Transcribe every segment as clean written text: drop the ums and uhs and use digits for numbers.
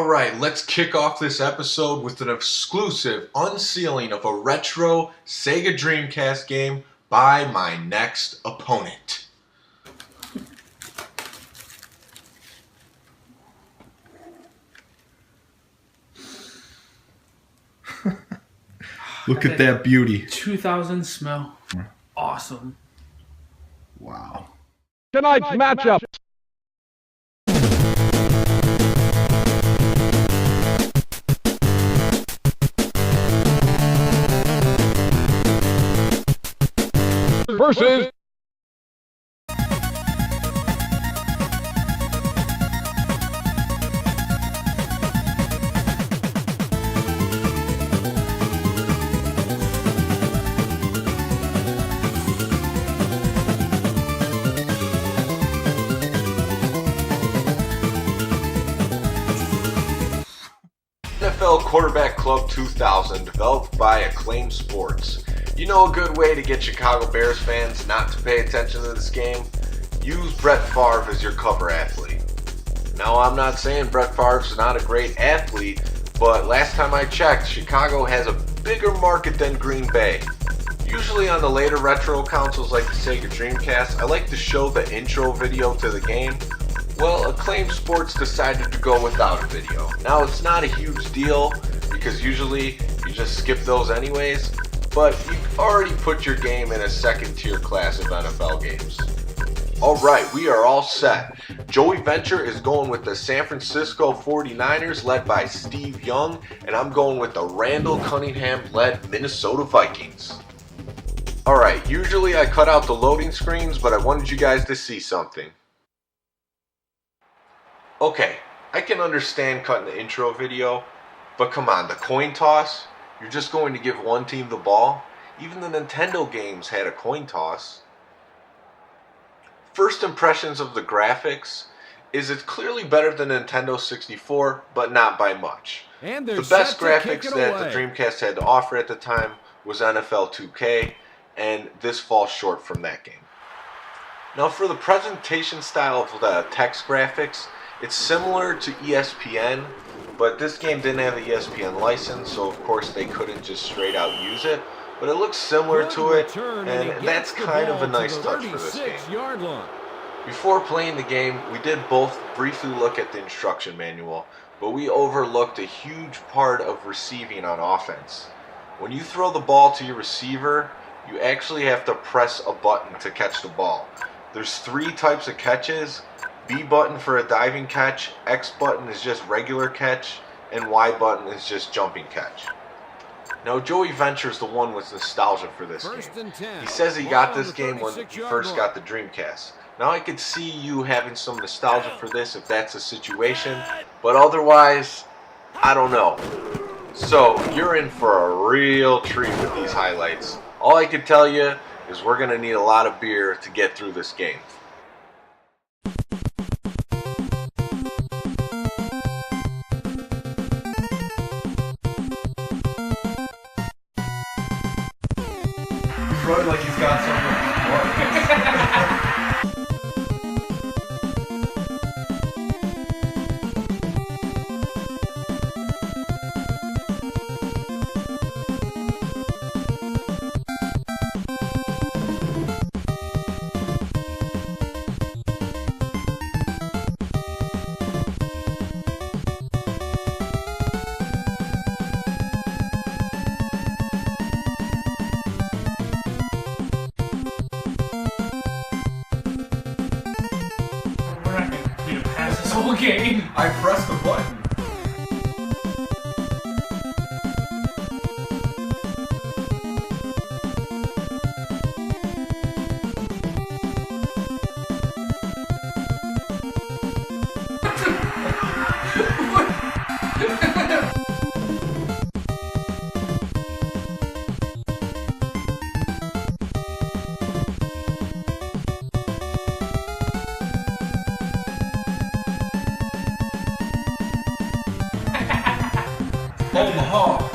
Alright, let's kick off this episode with an exclusive unsealing of a retro Sega Dreamcast game by my next opponent. Look at that beauty. 2000 smell. Awesome. Wow. Tonight's matchup. Versus NFL Quarterback Club 2000, developed by Acclaim Sports. You know a good way to get Chicago Bears fans not to pay attention to this game? Use Brett Favre as your cover athlete. Now, I'm not saying Brett Favre's not a great athlete, but last time I checked, Chicago has a bigger market than Green Bay. Usually on the later retro consoles like the Sega Dreamcast, I like to show the intro video to the game. Well, Acclaim Sports decided to go without a video. Now, it's not a huge deal because usually you just skip those anyways, but you've already put your game in a second tier class of NFL games. Alright, we are all set. Joey Venture is going with the San Francisco 49ers led by Steve Young, and I'm going with the Randall Cunningham led Minnesota Vikings. Alright, usually I cut out the loading screens, but I wanted you guys to see something. Okay, I can understand cutting the intro video, but come on, the coin toss? You're just going to give one team the ball? Even the Nintendo games had a coin toss. First impressions of the graphics is it's clearly better than Nintendo 64, but not by much. The best graphics that the Dreamcast had to offer at the time was NFL 2K, and this falls short from that game. Now for the presentation style of the text graphics, it's similar to ESPN, but this game didn't have the ESPN license, so of course they couldn't just straight out use it. But it looks similar to it, and that's kind of a nice touch for this game. Before playing the game, we did both briefly look at the instruction manual, but we overlooked a huge part of receiving on offense. When you throw the ball to your receiver, you actually have to press a button to catch the ball. There's 3 types of catches. B button for a diving catch, X button is just regular catch, and Y button is just jumping catch. Now Joey Venture's the one with nostalgia for this game. He says he got this game when he first got the Dreamcast. Now I could see you having some nostalgia for this if that's the situation, but otherwise, I don't know. So you're in for a real treat with these highlights. All I can tell you is we're going to need a lot of beer to get through this game. Running like he's got something. Whole game. I pressed the button. Omaha.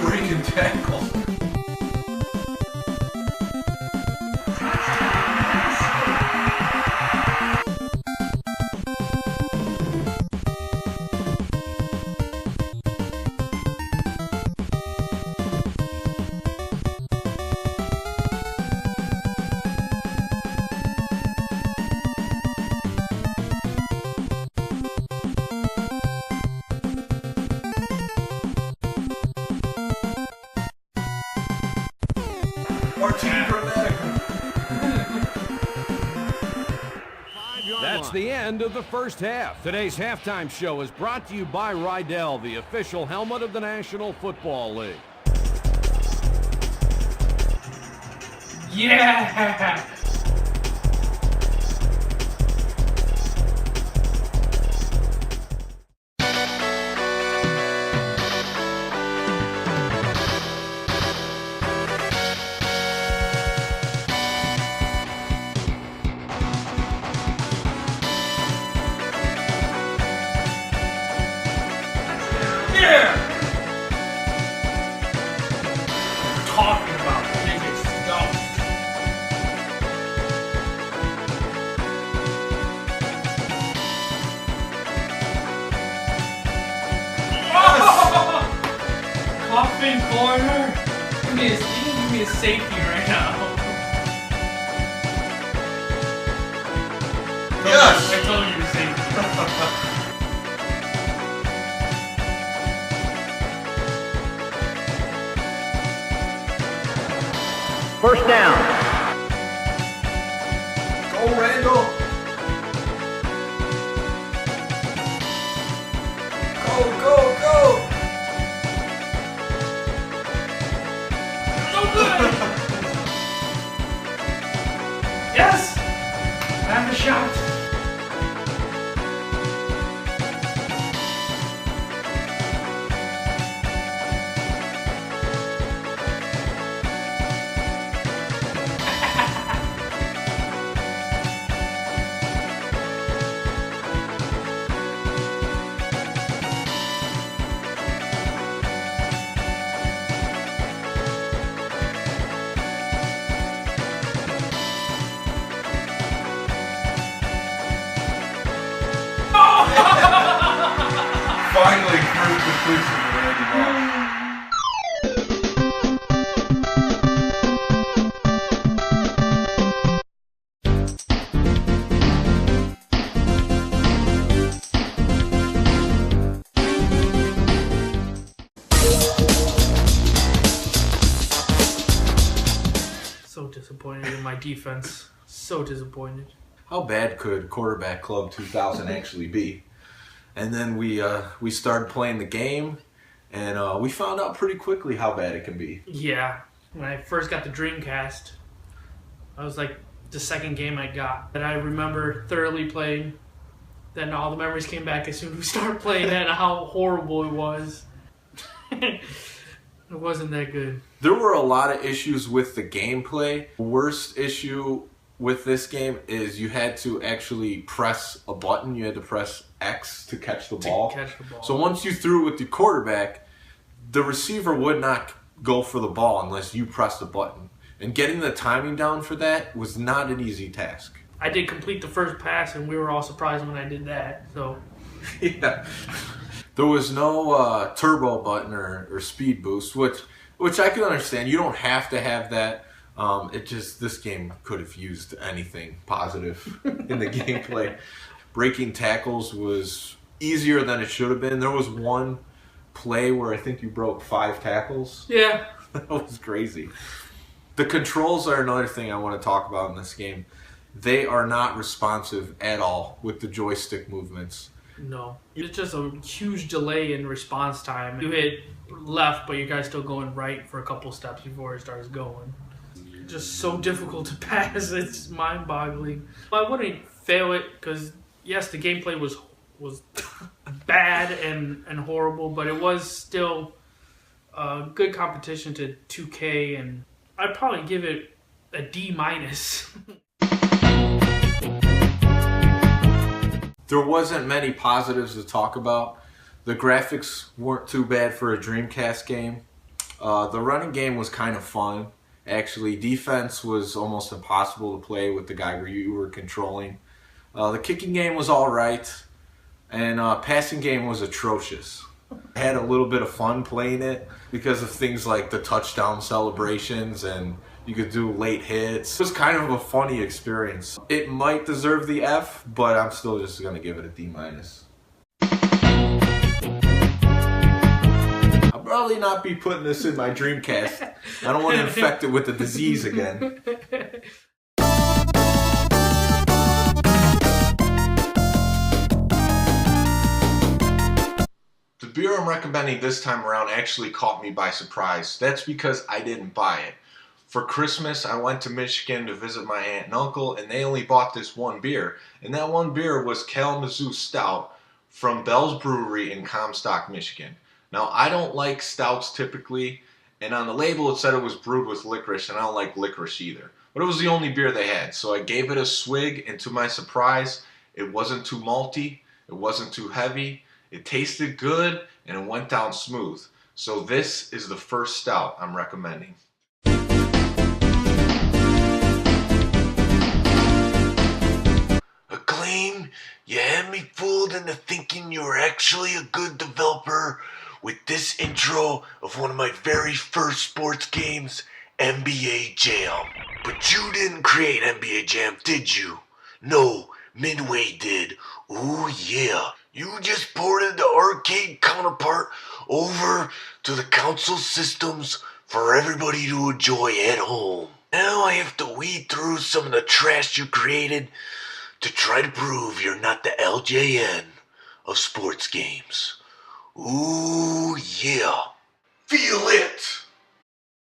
breaking tackles. That's the end of the first half. Today's halftime show is brought to you by Rydell, the official helmet of the National Football League. Yeah! Talking about biggest stuff. Coffin corner. Give me a safety right now. Yes! I told you to safety. First down. Go, Randall! Go, go, go! So good! Yes! I have a shot. Finally, first completion of Randy Moss. So disappointed in my defense. So disappointed. How bad could Quarterback Club 2000 actually be? And then we started playing the game, and we found out pretty quickly how bad it can be. Yeah. When I first got the Dreamcast, I was like the second game I got that I remember thoroughly playing. Then all the memories came back as soon as we started playing that and how horrible it was. It wasn't that good. There were a lot of issues with the gameplay. The worst issue with this game is you had to actually press a button. You had to press X to catch the ball. So once you threw it with the quarterback, the receiver would not go for the ball unless you pressed the button. And getting the timing down for that was not an easy task. I did complete the first pass, and we were all surprised when I did that. So, Yeah. There was no turbo button or speed boost, which I can understand. You don't have to have that. This game could have used anything positive in the gameplay. Breaking tackles was easier than it should have been. There was one play where I think you broke 5 tackles. yeah. That was crazy. The controls are another thing I want to talk about in this game. They are not responsive at all with the joystick movements. No. It's just a huge delay in response time. You hit left, but you guys still going right for a couple steps before it starts going. Just so difficult to pass. It's mind-boggling. I wouldn't fail it because, yes, the gameplay was bad and horrible, but it was still a good competition to 2K, and I'd probably give it a D-. There wasn't many positives to talk about. The graphics weren't too bad for a Dreamcast game. The running game was kind of fun. Actually, defense was almost impossible to play with the guy where you were controlling. The kicking game was alright, and passing game was atrocious. I had a little bit of fun playing it because of things like the touchdown celebrations, and you could do late hits. It was kind of a funny experience. It might deserve the F, but I'm still just going to give it a D-. I'll probably not be putting this in my Dreamcast. I don't want to infect it with the disease again. The beer I'm recommending this time around actually caught me by surprise. That's because I didn't buy it. For Christmas, I went to Michigan to visit my aunt and uncle, and they only bought this one beer. And that one beer was Kalamazoo Stout from Bell's Brewery in Comstock, Michigan. Now, I don't like stouts typically, and on the label it said it was brewed with licorice, and I don't like licorice either. But it was the only beer they had, so I gave it a swig, and to my surprise, it wasn't too malty, it wasn't too heavy, it tasted good, and it went down smooth. So this is the first stout I'm recommending. Acclaim, you had me fooled into thinking you were actually a good developer with this intro of one of my very first sports games, NBA Jam. But you didn't create NBA Jam, did you? No, Midway did. Ooh yeah. You just ported the arcade counterpart over to the console systems for everybody to enjoy at home. Now I have to weed through some of the trash you created to try to prove you're not the LJN of sports games. Ooh yeah. Feel it!